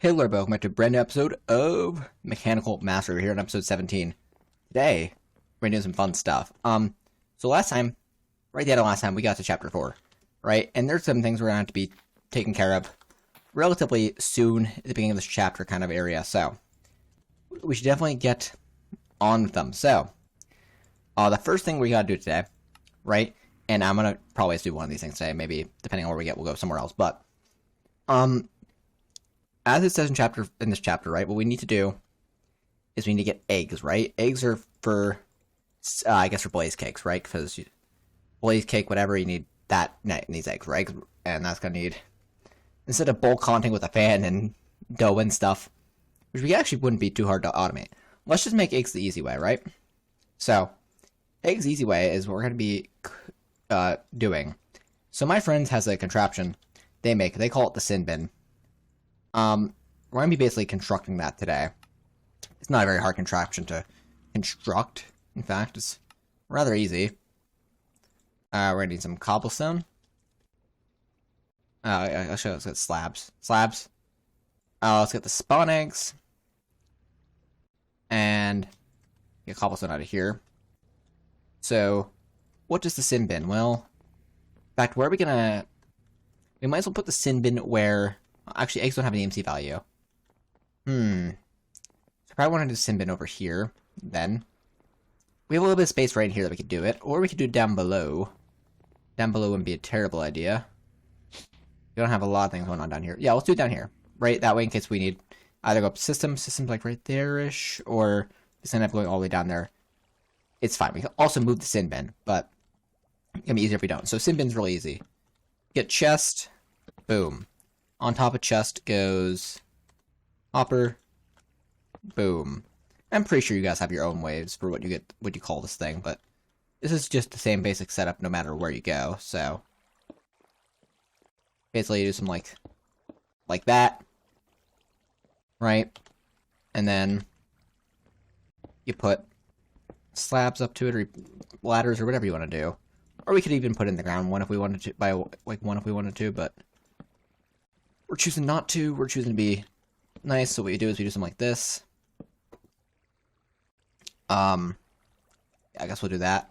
Hello, welcome back to a brand new episode of Mechanical Mastery. We're here on episode 17. Today, we're doing some fun stuff. So last time, right at the end of last time, we got to chapter 4, right? And there's some things we're going to have to be taken care of relatively soon at the beginning of this chapter kind of area. So, we should definitely get on with them. So, the first thing we got to do today, right? And I'm going to probably do one of these things today. Maybe, depending on where we get, we'll go somewhere else. But, as it says in this chapter, right, what we need to do is we need to get eggs, right? Eggs are for, I guess, for blaze cakes, right? Because blaze cake, whatever, you need that, needs eggs, right? And that's going to need, instead of bulk hunting with a fan and dough and stuff, which we actually wouldn't be too hard to automate. Let's just make eggs the easy way, right? So, eggs easy way is what we're going to be doing. So my friends has a contraption they call it the sin bin. We're going to be basically constructing that today. It's not a very hard contraption to construct. In fact, it's rather easy. We're going to need some cobblestone. I'll show you. Let's get slabs. Let's get the spawn eggs. And get cobblestone out of here. So, what does the sin bin? Well, in fact, where are we going to... We might as well put the sin bin where... Actually, eggs don't have an EMC value. So if I wanted to sin bin over here, then we have a little bit of space right here that we could do it, or we could do it down below. Down below wouldn't be a terrible idea. We don't have a lot of things going on down here. Yeah, let's do it down here, right? That way, in case we need either go up systems like right there-ish, or instead of going all the way down there. It's fine. We can also move the sin bin, but it's gonna be easier if we don't. So sin bin's really easy. Get chest, boom. On top of chest goes hopper, boom. I'm pretty sure you guys have your own ways for what you call this thing, but this is just the same basic setup no matter where you go. So basically, you do some like that, right? And then you put slabs up to it, or ladders, or whatever you want to do. Or we could even put it in the ground one if we wanted to, but we're choosing not to. We're choosing to be nice. So what you do is we do something like this. I guess we'll do that.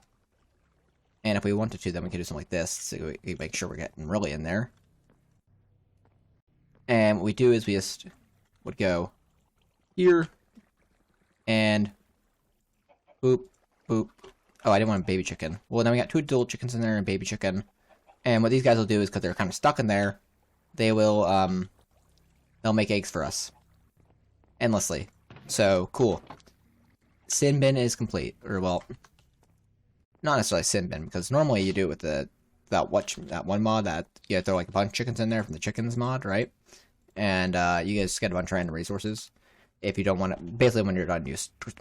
And if we wanted to, then we could do something like this. So we make sure we're getting really in there. And what we do is we just would go here. And boop, boop. Oh, I didn't want a baby chicken. Well, now we got 2 adult chickens in there and a baby chicken. And what these guys will do is, because they're kind of stuck in there, they will, they'll make eggs for us. Endlessly. So, cool. Sin bin is complete. Or, well, not necessarily sin bin, because normally you do it with that one mod that you throw like a bunch of chickens in there from the chickens mod, right? And, you guys get a bunch of random resources. If you don't want to, basically when you're done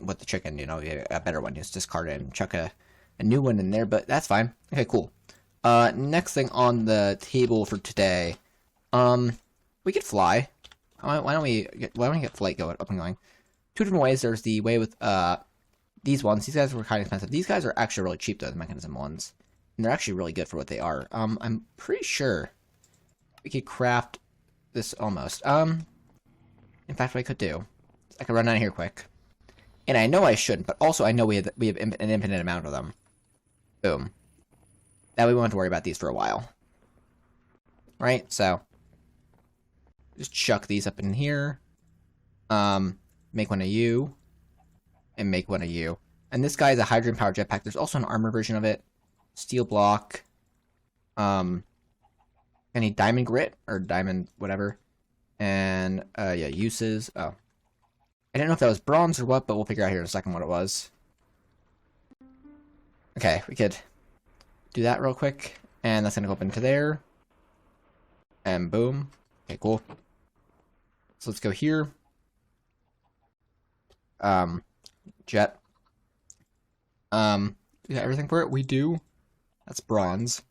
with the chicken, you know, you get a better one. You just discard it and chuck a new one in there, but that's fine. Okay, cool. Next thing on the table for today, we could fly. Why don't we get flight going up and going? 2 different ways. There's the way with, these ones. These guys were kind of expensive. These guys are actually really cheap, though, the mechanism ones. And they're actually really good for what they are. I'm pretty sure we could craft this almost. In fact, what I could do, I could run down here quick. And I know I shouldn't, but also I know we have an infinite amount of them. Boom. That we won't have to worry about these for a while. Right? So, just chuck these up in here. Make one of you. And make one of you. And this guy is a hydrogen powered jetpack. There's also an armor version of it. Steel block. Any diamond grit or diamond whatever. And yeah, uses. Oh. I didn't know if that was bronze or what, but we'll figure out here in a second what it was. Okay, we could do that real quick. And that's gonna go up into there. And boom. Okay, cool. So let's go here. Jet. We got everything for it? We do. That's bronze.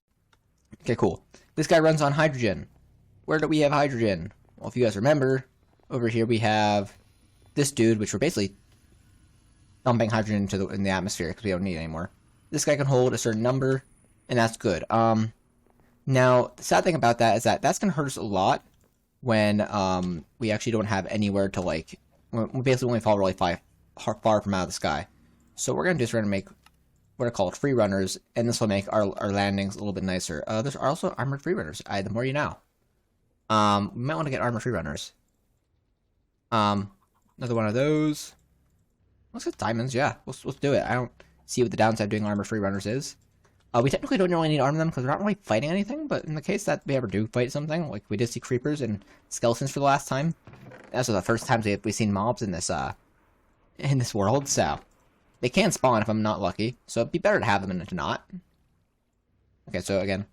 Okay, cool. This guy runs on hydrogen. Where do we have hydrogen? Well, if you guys remember, over here we have this dude, which we're basically dumping hydrogen in the atmosphere because we don't need it anymore. This guy can hold a certain number, and that's good. Now, the sad thing about that is that that's going to hurt us a lot when we actually don't have anywhere to like. We basically only fall really far from out of the sky. So what we're gonna do is we're gonna make what are called free runners, and this will make our landings a little bit nicer. There's also armored free runners. The more you know. We might want to get armored free runners. Another one of those. Let's get diamonds. Yeah, let's do it. I don't see what the downside of doing armored free runners is. We technically don't really need to arm them because we're not really fighting anything. But in the case that we ever do fight something, like we did see creepers and skeletons for the last time, that's the first times we've seen mobs in this world. So they can spawn if I'm not lucky. So it'd be better to have them than to not. Okay, so again,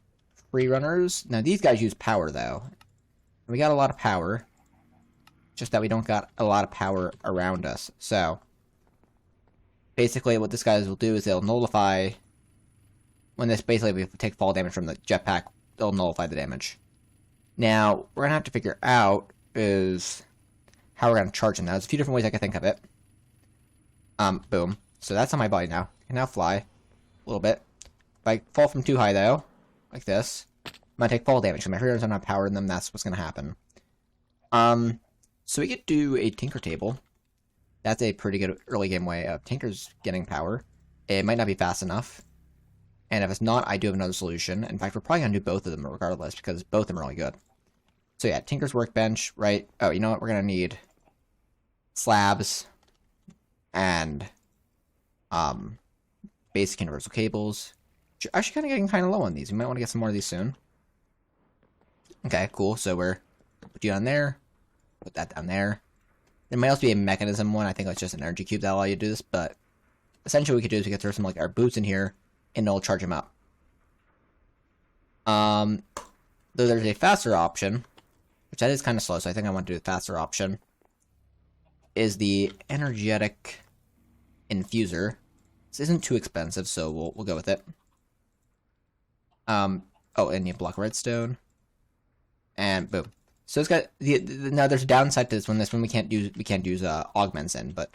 free runners. Now these guys use power though. We got a lot of power. Just that we don't got a lot of power around us. So basically what this guys will do is they'll nullify. When this basically we take fall damage from the jetpack, they'll nullify the damage. Now, we're going to have to figure out is how we're going to charge them. Now, there's a few different ways I can think of it. Boom. So that's on my body now. I can now fly a little bit. If I fall from too high, though, like this, I'm going to take fall damage. So my heroes don't have power in them, that's what's going to happen. So we could do a Tinker table. That's a pretty good early game way of Tinker's getting power. It might not be fast enough. And if it's not, I do have another solution. In fact, we're probably going to do both of them regardless, because both of them are really good. So yeah, Tinker's Workbench, right? Oh, you know what? We're going to need slabs and basic universal cables. Actually kind of getting kind of low on these. We might want to get some more of these soon. Okay, cool. So we're put you on there. Put that down there. There might also be a mechanism one. I think it's just an energy cube that'll allow you to do this, but essentially what we could do is we could throw some like our boots in here, and it'll charge them up. Though there's a faster option, which that is kind of slow, so I think I want to do the faster option, is the energetic infuser. This isn't too expensive, so we'll go with it. Oh, and you block redstone, and boom. So it's got now. There's a downside to this one. This one we can't use augments in, but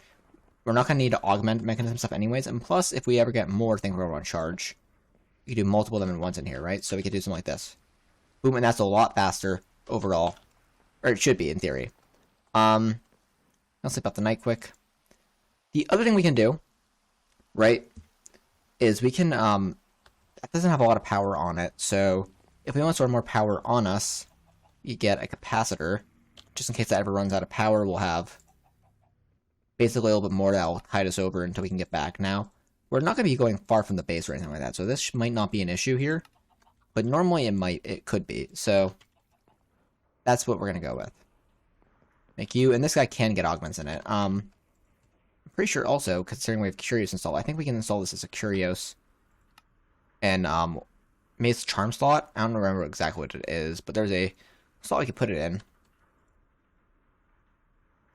we're not gonna need to augment mechanism stuff anyways. And plus, if we ever get more things we're gonna charge, we can do multiple of them at once in here, right? So we could do something like this. Boom, and that's a lot faster overall, or it should be in theory. I'll sleep out the night quick. The other thing we can do, right, is we can that doesn't have a lot of power on it. So if we want to store more power on us, you get a capacitor. Just in case that ever runs out of power, we'll have basically a little bit more that will tide us over until we can get back. Now, we're not going to be going far from the base or anything like that, so this might not be an issue here. But normally it could be. So that's what we're going to go with. Make you, and this guy can get augments in it. I'm pretty sure also, considering we have Curios installed, I think we can install this as a Curios. And maybe it's a charm slot. I don't remember exactly what it is, but there's a slot we could put it in.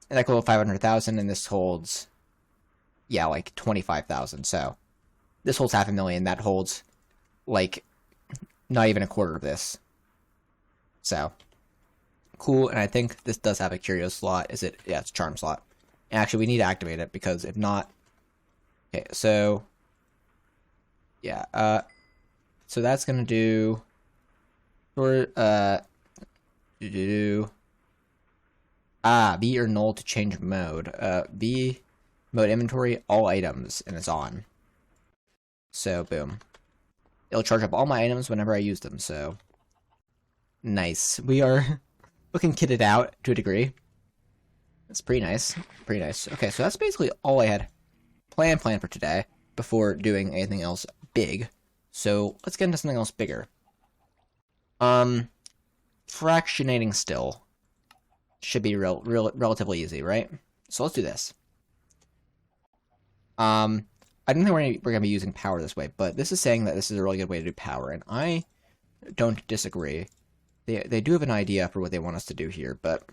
And that could hold 500,000, and this holds, yeah, like 25,000. So this holds 500,000. That holds like not even a quarter of this. So cool. And I think this does have a Curios slot. Is it? Yeah, it's a charm slot. And actually, we need to activate it because if not, okay. So yeah. So that's gonna do. Or B or null to change mode. B mode inventory all items, and it's on. So boom, it'll charge up all my items whenever I use them. So nice. We are looking kitted out to a degree. That's pretty nice. Pretty nice. Okay, so that's basically all I had planned for today before doing anything else big. So let's get into something else bigger. Fractionating still should be relatively easy, right? So let's do this. I don't think we're gonna be using power this way, but this is saying that this is a really good way to do power, and I don't disagree. They do have an idea for what they want us to do here, but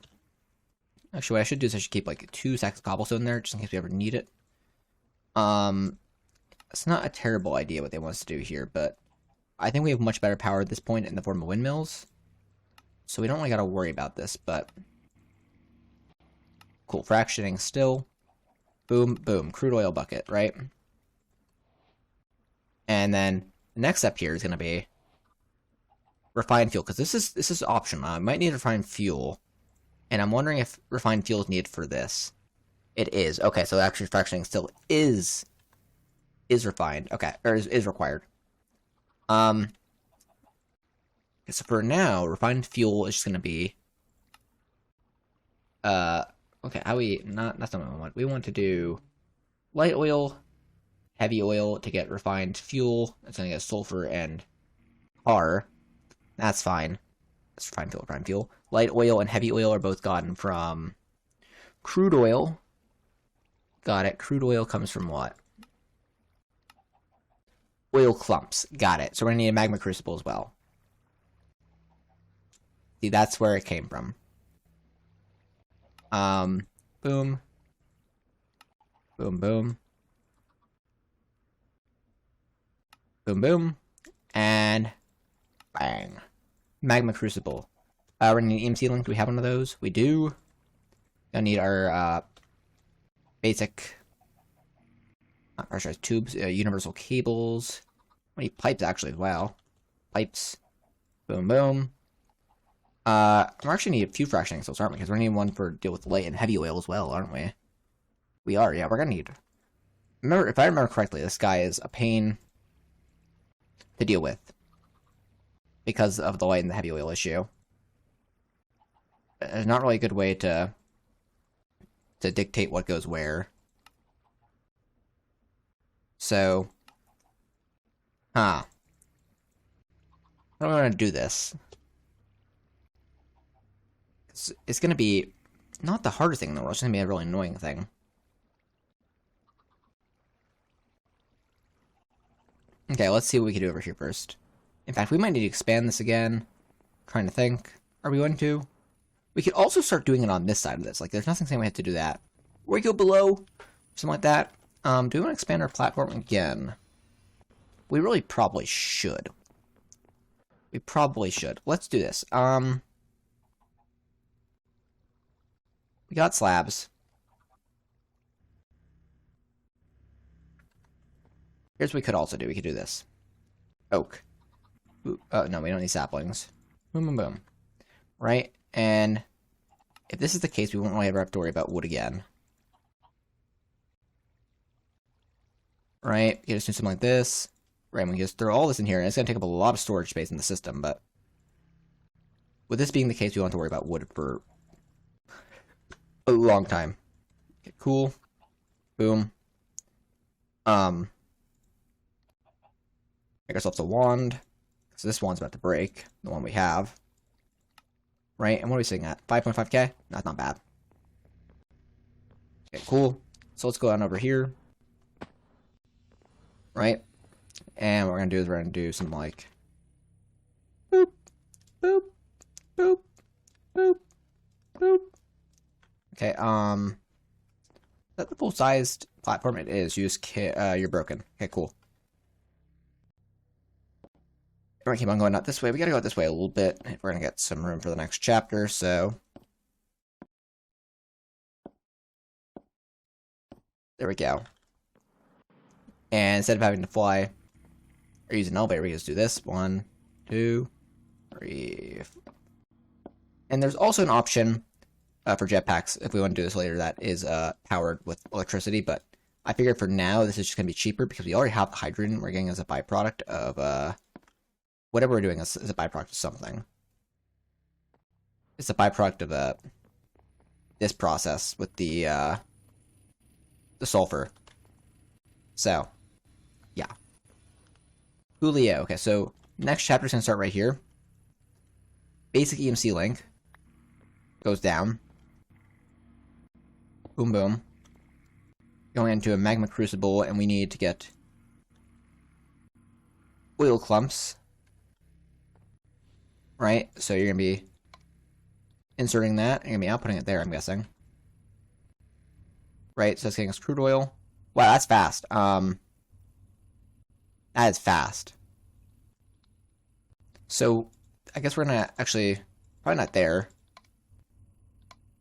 actually what I should do is I should keep like 2 sacks of cobblestone there, just in case we ever need it. It's not a terrible idea what they want us to do here, but I think we have much better power at this point in the form of windmills. So we don't really gotta worry about this, but cool. Fractioning still. Boom, boom. Crude oil bucket, right? And then the next step here is gonna be refined fuel, because this is optional. I might need refined fuel And I'm wondering if refined fuel is needed for this. It is. Okay, so actually fractioning still is refined. Okay, or is required. So for now, refined fuel is just gonna be okay, how we that's not what we want. We want to do light oil, heavy oil to get refined fuel. It's gonna get sulfur and tar. That's fine. That's refined fuel, refined fuel. Light oil and heavy oil are both gotten from crude oil. Got it. Crude oil comes from what? Oil clumps. Got it. So we're gonna need a magma crucible as well. See, that's where it came from. Boom. Boom, boom. Boom, boom. And bang. Magma crucible. We're gonna need an EMC link. Do we have one of those? We do. Gonna need our, basic, not pressurized tubes, universal cables. We need pipes, actually, as well. Pipes. Boom, boom. We're actually need a few fractioning cells, aren't we? Because we're gonna need one for deal with light and heavy oil as well, aren't we? We are, yeah. We're gonna need. Remember, if I remember correctly, this guy is a pain to deal with because of the light and the heavy oil issue. There's not really a good way to dictate what goes where. So, how am I gonna do this? It's gonna be not the hardest thing in the world. It's gonna be a really annoying thing. Okay, let's see what we can do over here first. In fact, we might need to expand this again. I'm trying to think. Are we going to? We could also start doing it on this side of this. Like, there's nothing saying we have to do that. Or we go below, something like that. Do we want to expand our platform again? We really probably should. We probably should. Let's do this. We got slabs. Here's what we could also do. We could do this. Oak. Ooh, no, we don't need saplings. Boom, boom, boom. Right? And if this is the case, we won't really ever have to worry about wood again. Right? We can just do something like this. Right, we can just throw all this in here, and it's going to take up a lot of storage space in the system, but with this being the case, we don't have to worry about wood for a long time. Okay, cool. Boom. Make ourselves a wand. So this wand's about to break. The one we have. Right? And what are we sitting at? 5.5k? That's not bad. Okay, cool. So let's go on over here. Right? And what we're going to do is we're going to do something like boop, boop, boop, boop, boop. Okay, is that the full-sized platform? It is. You're broken. Okay, cool. We're gonna keep on going out this way. We gotta go out this way a little bit if we're gonna get some room for the next chapter, so. There we go. And instead of having to fly or use an elevator, we just do this. 1, 2, 3. And there's also an option for jetpacks if we want to do this later that is powered with electricity, but I figured for now this is just gonna be cheaper because we already have the hydrogen we're getting as a byproduct of whatever we're doing is a byproduct of something. It's a byproduct of this process with the sulfur. So, yeah. Julio. Okay, so next chapter is going to start right here. Basic EMC link goes down. Boom, boom. Going into a magma crucible, and we need to get oil clumps. Right? So you're going to be inserting that, and you're going to be outputting it there, I'm guessing. Right? So it's getting us crude oil. Wow, that's fast. That is fast. So, I guess we're going to actually, probably not there.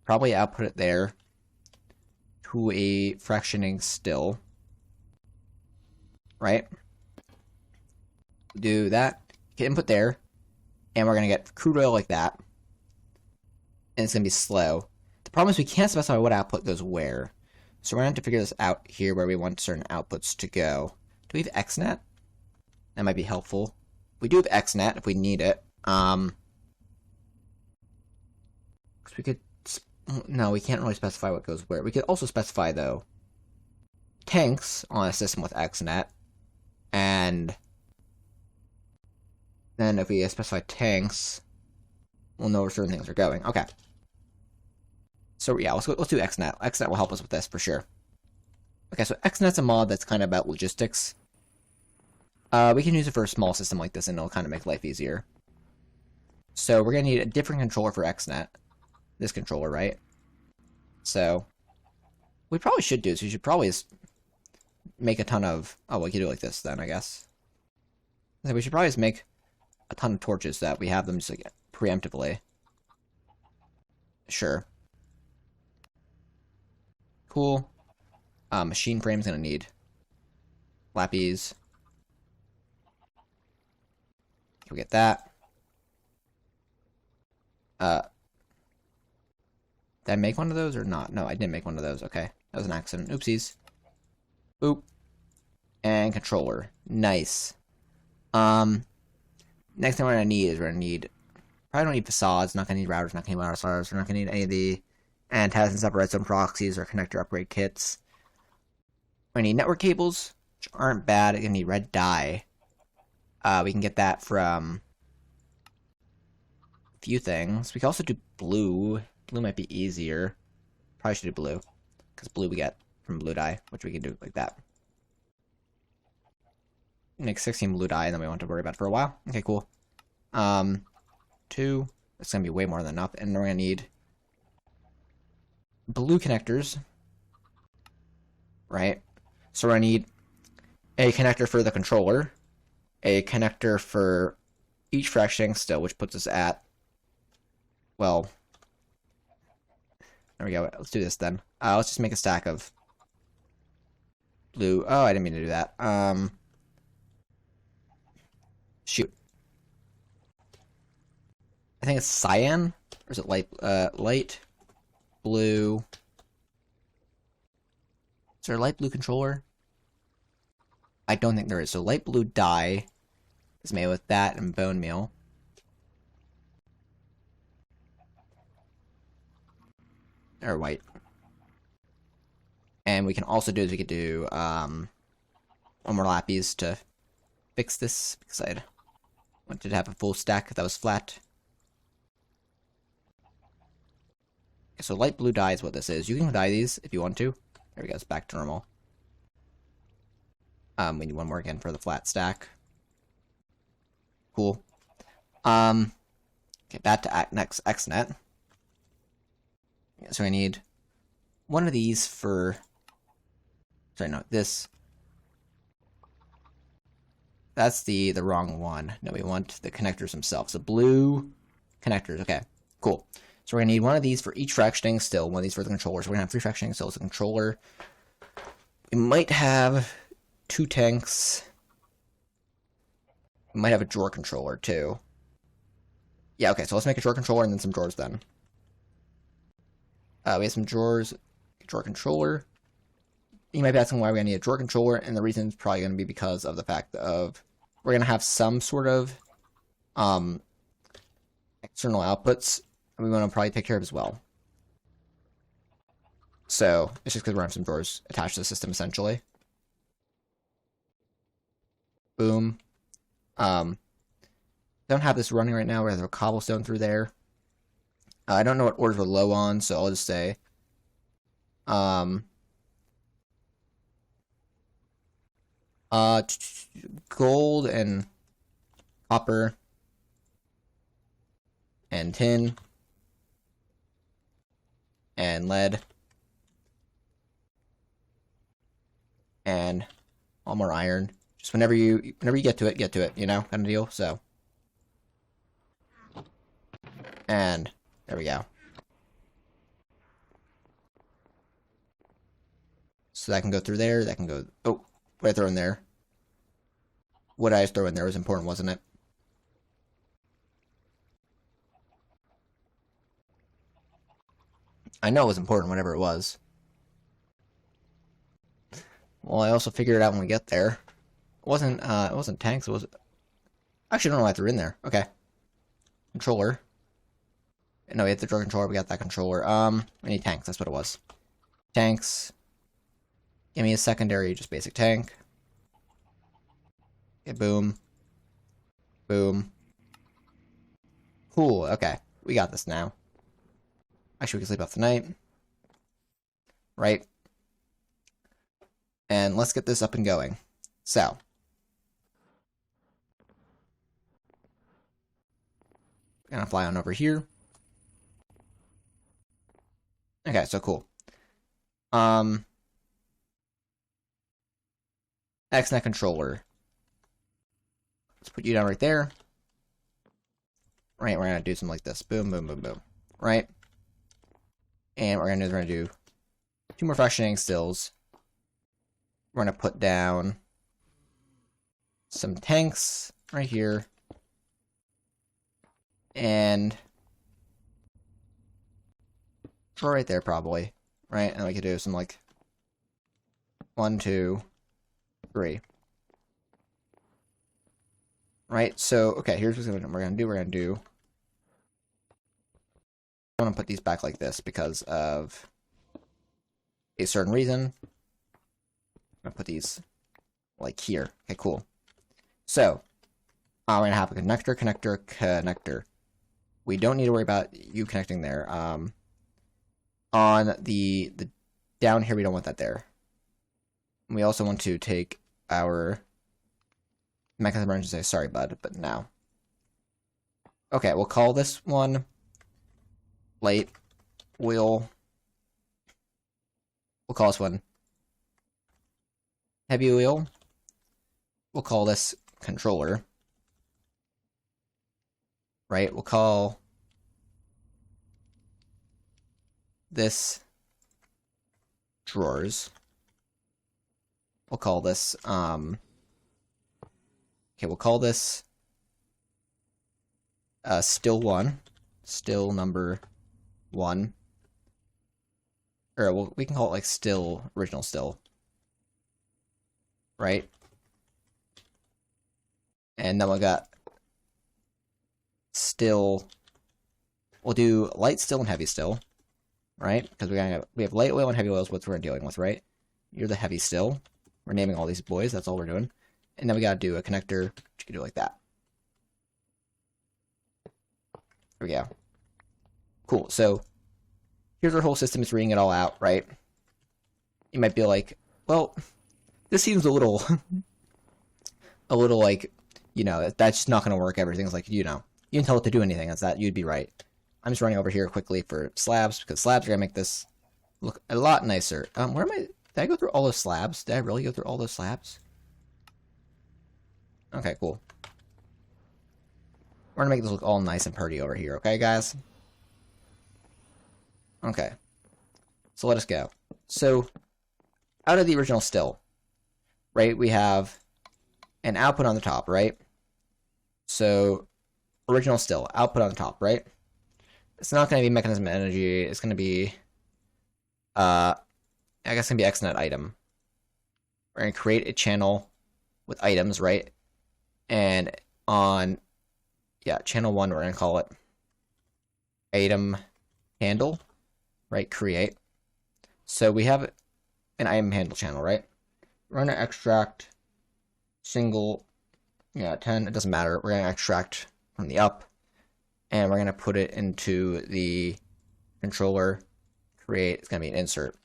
Probably output it there to a fractioning still. Right? Do that. Get input there. And we're going to get crude oil like that. and it's going to be slow. The problem is we can't specify what output goes where. So we're going to have to figure this out here where we want certain outputs to go. Do we have XNet? That might be helpful. We do have XNet if we need it. Because we could... No, we can't really specify what goes where. We could also specify, though, tanks on a system with XNet. And then if we specify tanks, we'll know where certain things are going. Okay. So yeah, let's do XNet. XNet will help us with this for sure. Okay, so XNet's a mod that's kind of about logistics. We can use it for a small system like this, and it'll kind of make life easier. So we're going to need a different controller for XNet. This controller, right? So we probably should do is we should probably make a ton of... Oh, we can do it like this then, I guess. So we should probably just make a ton of torches so that we have them just like preemptively. Sure. Cool. Machine frame's gonna need lappies. Can we get that? Did I make one of those or not? No, I didn't make one of those. Okay. That was an accident. Oopsies. Oop. And controller. Nice. Next thing we're gonna need is probably don't need facades, not gonna need routers, not gonna need wireless routers, we're not gonna need any of the antennas and separate zone proxies or connector upgrade kits. We're gonna need network cables, which aren't bad. We're gonna need red dye. We can get that from a few things. We can also do blue. Blue might be easier. Probably should do blue, because blue we get from blue dye, which we can do like that. Make 16 blue dye, and then we won't have to worry about it for a while. Okay, cool. 2. That's gonna be way more than enough, and we're gonna need blue connectors, right? So we're gonna need a connector for the controller, a connector for each fractioning still, which puts us at, well, there we go. Let's do this then. Let's just make a stack of blue. Oh, I didn't mean to do that. Shoot. I think it's cyan, or is it light blue? Is there a light blue controller? I don't think there is. So light blue dye is made with that and bone meal. Or white. And we can also do is we could do one more lappies to fix this, because I wanted to have a full stack that was flat. Okay, so light blue dye is what this is. You can dye these if you want to. There we go, it's back to normal. We need one more again for the flat stack. Cool. Okay, back to next XNet. So I need one of these for... Sorry, no, this. That's the wrong one. No, we want the connectors themselves. The blue connectors. Okay, cool. So we're going to need one of these for each fractioning still. One of these for the controller. So we're going to have 3 fractioning stills. The controller. We might have 2 tanks. We might have a drawer controller, too. Yeah, okay, so let's make a drawer controller and then some drawers then. We have some drawers, drawer controller. You might be asking why we're going to need a drawer controller, and the reason is probably going to be because of the fact of we're going to have some sort of external outputs, and we want to probably take care of as well. So it's just because we're going to have some drawers attached to the system, essentially. Boom. Don't have this running right now. We have a cobblestone through there. I don't know what orders we're low on, so I'll just say gold and copper and tin and lead and all more iron. Just whenever you get to it, you know, kind of deal. So, and there we go. So that can go through there. That can go. Oh, what did I throw in there? What I throw in there was important, wasn't it? I know it was important, whatever it was. Well, I also figured it out when we get there. It wasn't tanks, it was... Actually, I don't know why they're in there. Okay. Controller. No, we have the drug controller, we got that controller. We need tanks, that's what it was. Tanks. Give me a secondary, just basic tank. Okay, boom. Boom. Cool, okay. We got this now. Actually, we can sleep off the night. Right. And let's get this up and going. So. We're gonna fly on over here. Okay, so cool. XNet controller. Let's put you down right there. Right, we're gonna do something like this. Boom, boom, boom, boom. Right? And what we're gonna do 2 more fractionating stills. We're gonna put down some tanks right here. And right there, probably. Right? And we could do some, like, 1, 2, 3. Right? So, okay, here's what we're gonna do. I'm gonna put these back like this because of a certain reason. I'm gonna put these like here. Okay, cool. So, we're gonna have a connector. We don't need to worry about you connecting there. On the down here, we don't want that there. We also want to take our mechanism and say, sorry, bud, but now. Okay, we'll call this one light oil. We'll call this one heavy oil. We'll call this controller. Right? We'll call this drawers. We'll call this, okay, we'll call this, still number 1. Or we can call it like original still. Right? And then we got still, we'll do light still and heavy still. Right? Because we have light oil and heavy oil is what we're dealing with, right? You're the heavy still. We're naming all these boys, that's all we're doing. And then we gotta do a connector, which you can do like that. There we go. Cool, so here's our whole system, it's reading it all out, right? You might be like, well, this seems a little, like, you know, that's just not gonna work, everything's like, you know, you can tell it to do anything, that's that, you'd be right. I'm just running over here quickly for slabs, because slabs are gonna make this look a lot nicer. Where am I? Did I go through all those slabs? Did I really go through all those slabs? Okay, cool. We're gonna make this look all nice and pretty over here, okay, guys? Okay. So let us go. So, out of the original still, right, we have an output on the top, right? So, original still, output on the top, right? It's not going to be mechanism energy, it's going to be, I guess it's going to be XNet item. We're going to create a channel with items, right? And on, yeah, channel 1, we're going to call it item handle, right? Create. So we have an item handle channel, right? We're going to extract single, yeah, 10, it doesn't matter. We're going to extract from the up, and we're going to put it into the controller, create, it's going to be an insert.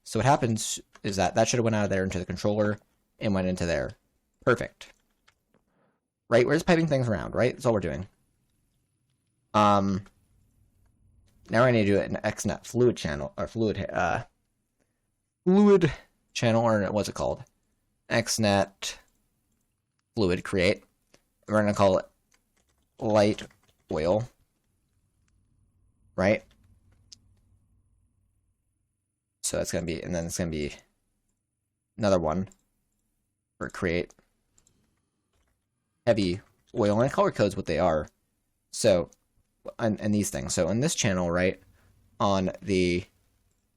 So what happens is that should have went out of there into the controller and went into there. Perfect. Right, we're just piping things around, right? That's all we're doing. Now I need to do an XNet fluid channel, or fluid channel, or what's it called? XNet fluid create. We're going to call it light oil, right? So that's going to be, and then it's going to be another one for create heavy oil, and color codes what they are. So, and these things. So in this channel, right, on the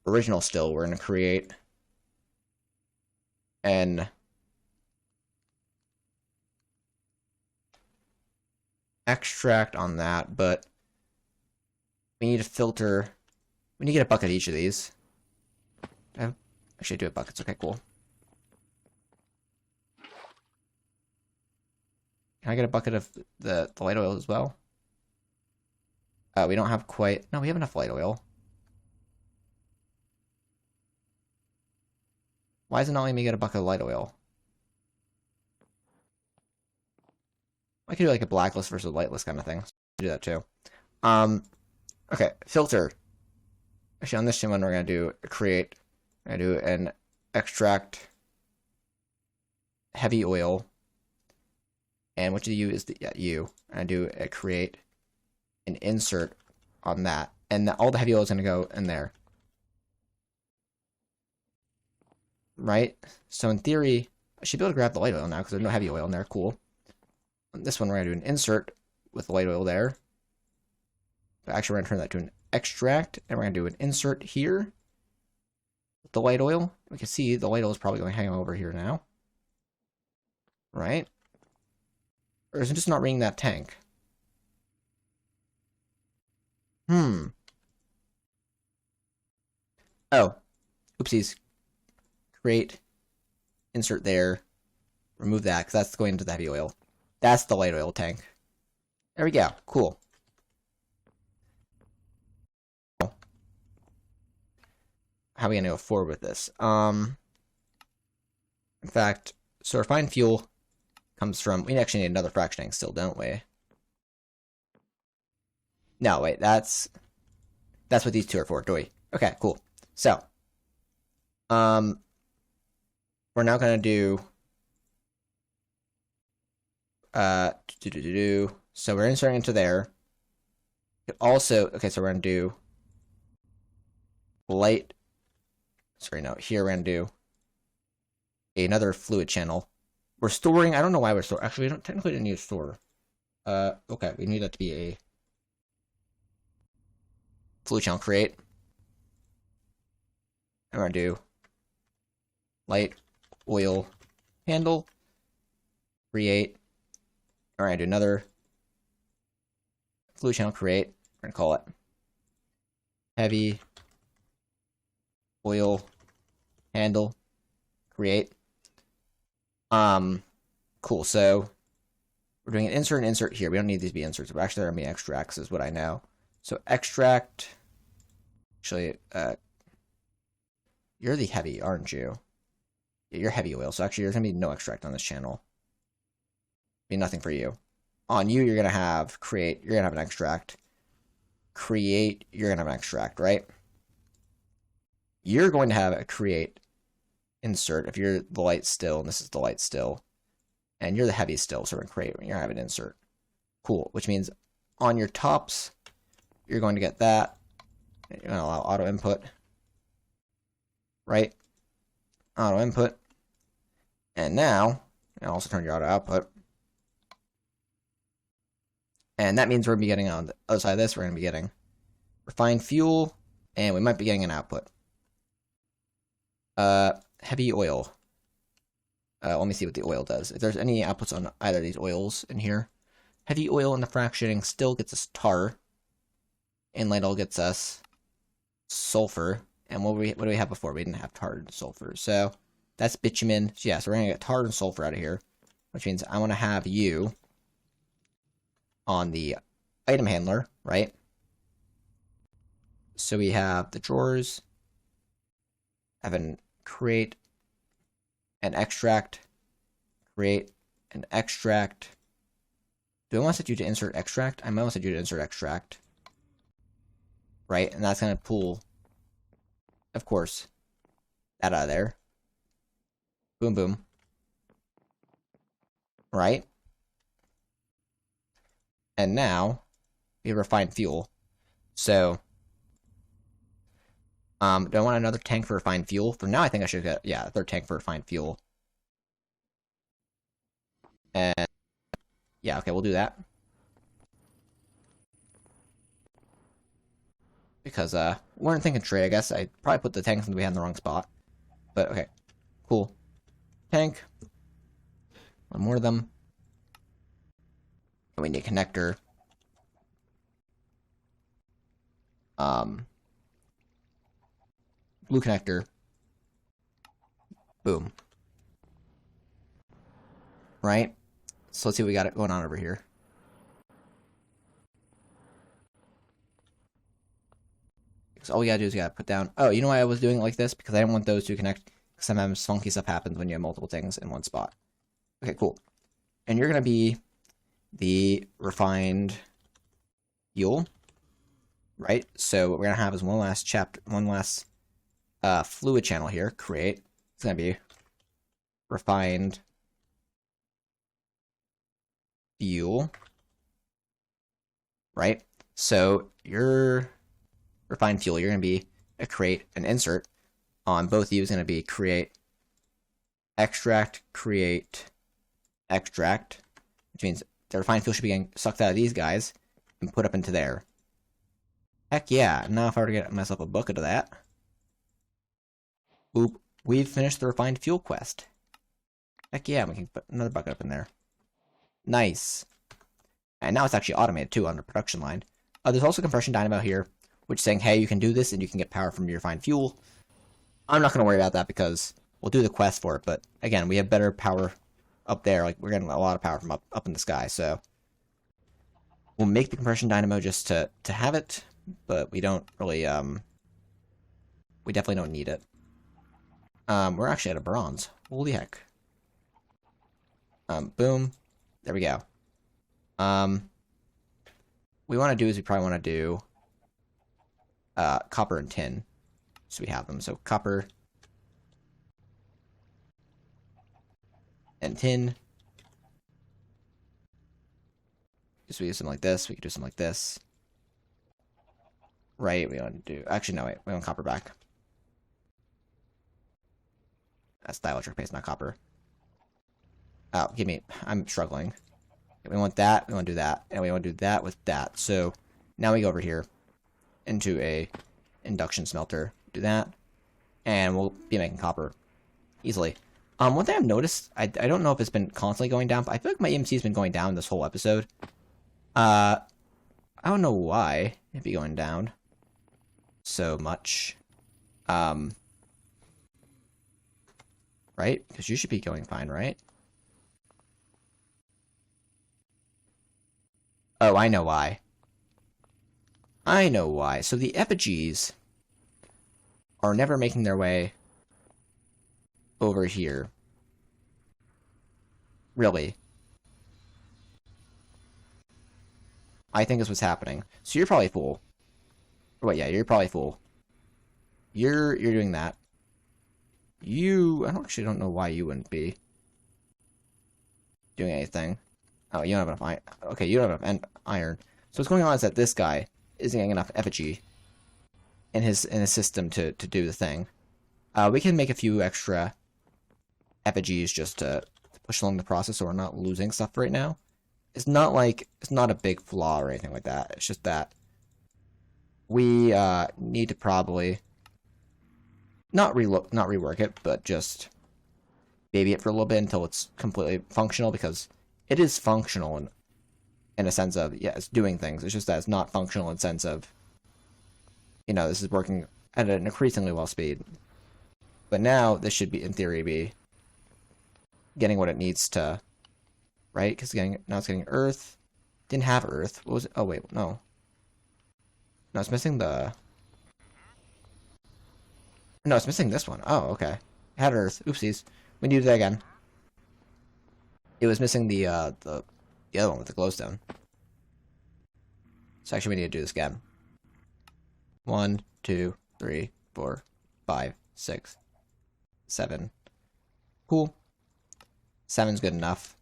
original still, we're going to create an extract on that, but we need to filter. We need to get a bucket of each of these. Actually, do it buckets. Okay, cool. Can I get a bucket of the light oil as well? We don't have quite... No, we have enough light oil. Why is it not letting me get a bucket of light oil? I could do like a blacklist versus lightless kind of thing. So do that too. Okay, filter. Actually, on this one, we're going to do create. I'm going to do an extract heavy oil. And which of the U is the U? And I do a create an insert on that. And all the heavy oil is going to go in there. Right? So in theory, I should be able to grab the light oil now because there's no heavy oil in there. Cool. On this one, we're going to do an insert with the light oil there. But actually, we're going to turn that to an extract. And we're going to do an insert here with the light oil. We can see the light oil is probably going to hang over here now. Right? Or is it just not reading that tank? Oh. Oopsies. Create. Insert there. Remove that, because that's going into the heavy oil. That's the light oil tank. There we go. Cool. How are we going to go forward with this? In fact, so refined fuel comes from... We actually need another fraction tank still, don't we? No, wait, that's what these two are for, do we? Okay, cool. So, we're now going to do... So we're inserting into there. Also, okay, so we're going to do light... Sorry, no, here we're going to do another fluid channel. We're storing... I don't know why we're storing... Actually, we don't technically didn't need to store. Okay, we need that to be a fluid channel create. And we're going to do light oil handle create. We're going to do another fluid channel create. We're going to call it heavy oil handle create. Cool. So we're doing an insert here. We don't need these to be inserts, but actually they're going to be extracts is what I know. So extract, actually, you're the heavy, aren't you? Yeah, you're heavy oil. So actually there's going to be no extract on this channel. Be nothing for you. On you, you're going to have create, you're going to have an extract. Create, you're going to have an extract, right? You're going to have a create insert if you're the light still, and this is the light still. And you're the heavy still, so we're going to create, you're going to have an insert. Cool, which means on your tops, you're going to get that. You're going to allow auto input. Right? Auto input. And now, and also turn your auto output. And that means we're going to be getting on the other side of this, we're going to be getting refined fuel, and we might be getting an output. Heavy oil. Let me see what the oil does. If there's any outputs on either of these oils in here. Heavy oil in the fractioning still gets us tar. And light oil gets us sulfur. And what do we have before? We didn't have tar and sulfur. So that's bitumen. So yeah, so we're going to get tar and sulfur out of here. Which means I want to have you on the item handler, right? So we have the drawers. Have an create an extract. Create an extract. Do I want to set you to insert extract? I might want to set you to insert extract. Right? And that's going to pull, of course, that out of there. Boom, boom. Right? And now, we have refined fuel. So, do I want another tank for refined fuel? For now, I think I should get, yeah, a third tank for refined fuel. And, yeah, okay, we'll do that. because we weren't thinking straight, I guess. I probably put the tanks we had in the wrong spot. But okay, cool. Tank. One more of them. And we need a connector. Blue connector. Boom. Right? So let's see what we got going on over here. So all we gotta do is we gotta put down... Oh, you know why I was doing it like this? Because I didn't want those to connect. Sometimes funky stuff happens when you have multiple things in one spot. Okay, cool. And you're gonna be the refined fuel, right? So what we're gonna have is one last fluid channel here. Create. It's gonna be refined fuel, right? So your refined fuel, you're going to be create an insert on both of you is going to be create extract, which means the refined fuel should be getting sucked out of these guys and put up into there. Heck yeah. Now if I were to get myself a bucket of that. Oop. We've finished the refined fuel quest. Heck yeah, we can put another bucket up in there. Nice. And now it's actually automated too on the production line. There's also compression dynamo here, which is saying, hey, you can do this and you can get power from your refined fuel. I'm not going to worry about that because we'll do the quest for it. But again, we have better power up there. Like we're getting a lot of power from up in the sky. So we'll make the compression dynamo just to have it, but we don't really we definitely don't need it. We're actually at a bronze. Holy heck. Boom. There we go. What we want to do is we probably want to do copper and tin. So we have them. So copper and tin. Just we do something like this. We could do something like this. Right, we want to do... Actually, no, wait. We want copper back. That's dielectric paste, not copper. Oh, give me... I'm struggling. We want that, we want to do that, and we want to do that with that. So, now we go over here into a induction smelter. Do that, and we'll be making copper easily. One thing I've noticed, I don't know if it's been constantly going down, but I feel like my EMC has been going down this whole episode. I don't know why it'd be going down so much. Right? Because you should be going fine, right? Oh, I know why. I know why. So the effigies are never making their way over here. Really. I think is what's happening. So you're probably full. Wait, yeah, you're probably full. You're doing that. I actually don't know why you wouldn't be doing anything. Oh, you don't have enough iron. Okay, you don't have enough iron. So what's going on is that this guy isn't getting enough effigy in his system to do the thing. We can make a few extra effigies just to push along the process so we're not losing stuff right now. It's not a big flaw or anything like that. It's just that we need to probably not rework it, but just baby it for a little bit until it's completely functional, because it is functional in a sense of, yeah, it's doing things. It's just that it's not functional in the sense of, this is working at an increasingly well speed. But now this should be, in theory, be getting what it needs to, right? Because now it's getting Earth. Didn't have Earth. What was it? Oh, wait, no. No, it's missing the... No, it's missing this one. Oh, okay. It had Earth. Oopsies. We need to do that again. It was missing the other one with the glowstone. So actually we need to do this again. 1, 2, 3, 4, 5, 6, 7. Cool. 7's good enough.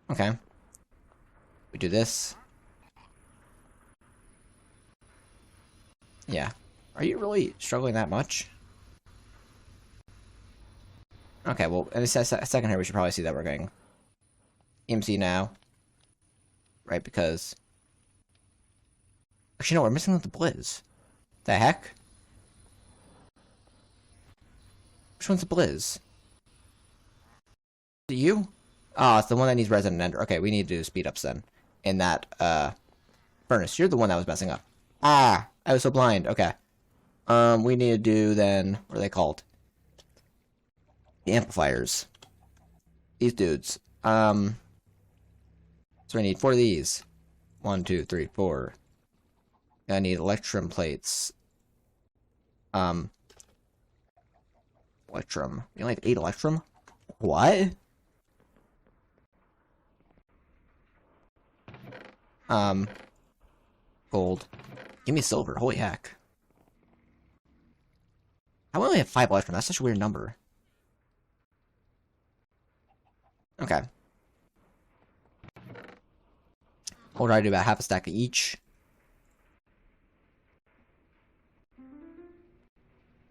Okay. We do this. Yeah. Are you really struggling that much? Okay, well, in a second here, we should probably see that we're getting EMC now. Right, because Actually, no, we're missing the Blizz. The heck? Which one's the Blizz? Is it you? Oh, it's the one that needs Resident Ender. Okay, we need to do speed ups then. In that, furnace. You're the one that was messing up. Ah! I was so blind. Okay. We need to do then, what are they called? The amplifiers. These dudes. So I need 4 of these. 1, 2, 3, 4. I need electrum plates. Electrum. You only have 8 electrum? What? Gold. Give me silver. Holy heck. I only have 5 electrum. That's such a weird number. Okay. We'll try to do about half a stack of each.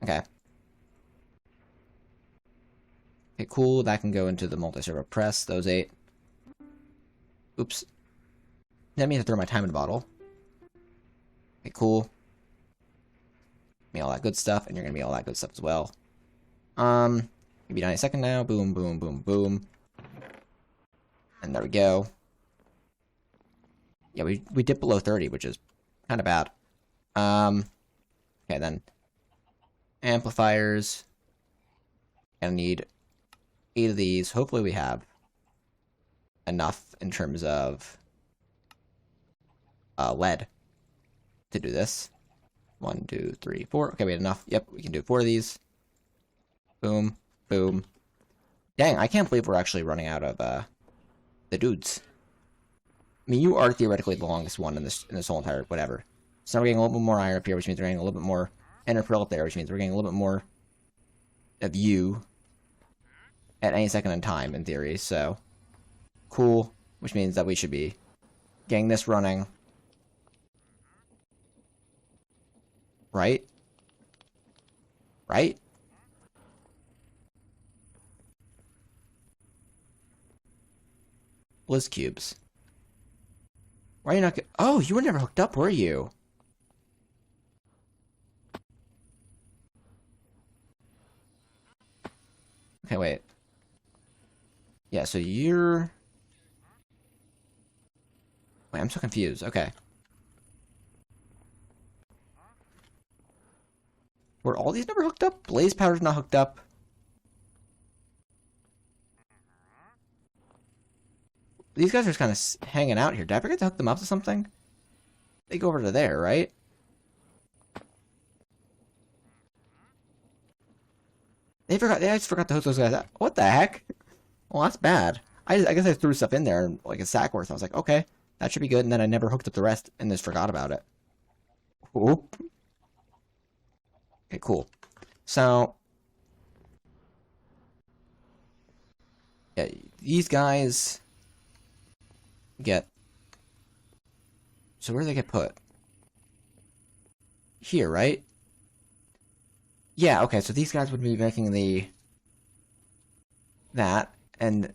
Okay. Okay, cool. That can go into the multi-server press, those 8. Oops. That means I throw my time in a bottle. Okay, cool. Give me all that good stuff, and you're gonna be all that good stuff as well. Maybe 90 second now. Boom, boom, boom, boom. And there we go. Yeah, we dipped below 30, which is kind of bad. Okay, then. Amplifiers. Gonna need 8 of these. Hopefully we have enough in terms of lead to do this. 1, 2, 3, 4. Okay, we had enough. Yep, we can do 4 of these. Boom, boom. Dang, I can't believe we're actually running out of the dudes. I mean, you are theoretically the longest one in this whole entire whatever. So now we're getting a little bit more iron up here, which means we're getting a little bit more ender pearl up there, which means we're getting a little bit more of you at any second in time, in theory. So cool, which means that we should be getting this running. Right? Right? Blizz cubes. Why are you not oh, you were never hooked up, were you? Okay, wait. Yeah, so you're... Wait, I'm so confused. Okay. Were all these never hooked up? Blaze powder's not hooked up. These guys are just kind of hanging out here. Did I forget to hook them up to something? They go over to there, right? I just forgot to hook those guys up. What the heck? Well, that's bad. I guess I threw stuff in there, like a sack worth. I was like, okay, that should be good. And then I never hooked up the rest and just forgot about it. Oop. Okay, cool. So, yeah, these guys get... So where do they get put? Here, right? Yeah, okay, so these guys would be making that, and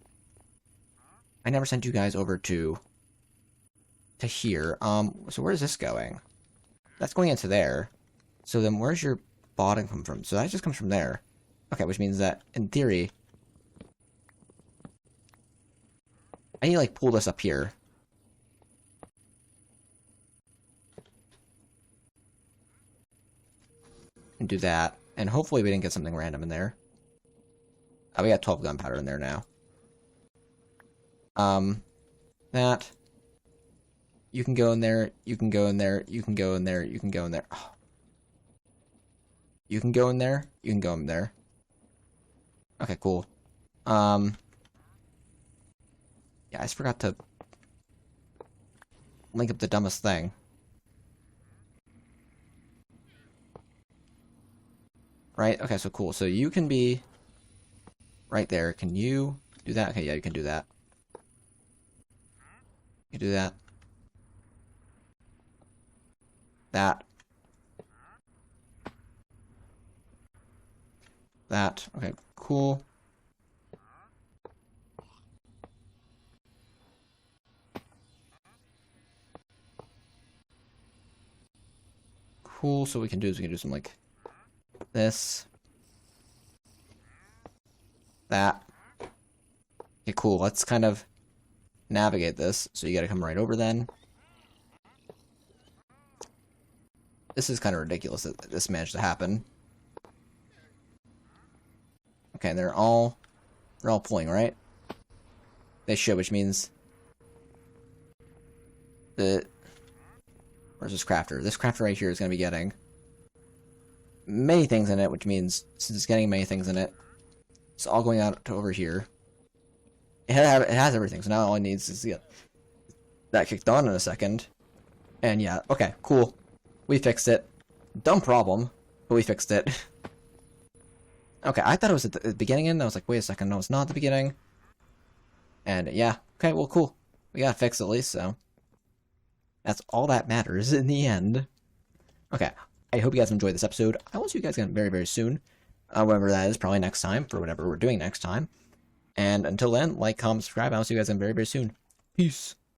I never sent you guys over to here. So where's this going? That's going into there. So then where's your bottom come from? So that just comes from there. Okay, which means that, in theory, I need to, like, pull this up here. And do that. And hopefully we didn't get something random in there. Oh, we got 12 gunpowder in there now. That. You can go in there, you can go in there, you can go in there, you can go in there. Oh. You can go in there, you can go in there. Okay, cool. Yeah, I just forgot to link up the dumbest thing. Right? Okay, so cool. So you can be right there. Can you do that? Okay, yeah, you can do that. You do that. That. That. Okay, cool. cool. So what we can do is we can do something like this. That. Okay, cool. Let's kind of navigate this. So you gotta come right over then. This is kind of ridiculous that this managed to happen. Okay, they're all pulling, right? They should, which means that where's this crafter? This crafter right here is going to be getting many things in it, which means since it's getting many things in it, it's all going out to over here. It has everything, so now all it needs is to get that kicked on in a second. And yeah, okay, cool. We fixed it. Dumb problem, but we fixed it. Okay, I thought it was at the beginning and I was like, wait a second, no, it's not the beginning. And yeah, okay, well, cool. We got it fixed at least, so that's all that matters in the end. Okay, I hope you guys enjoyed this episode. I will see you guys again very, very soon. Whatever that is, probably next time, for whatever we're doing next time. And until then, like, comment, subscribe. I'll see you guys again very, very soon. Peace.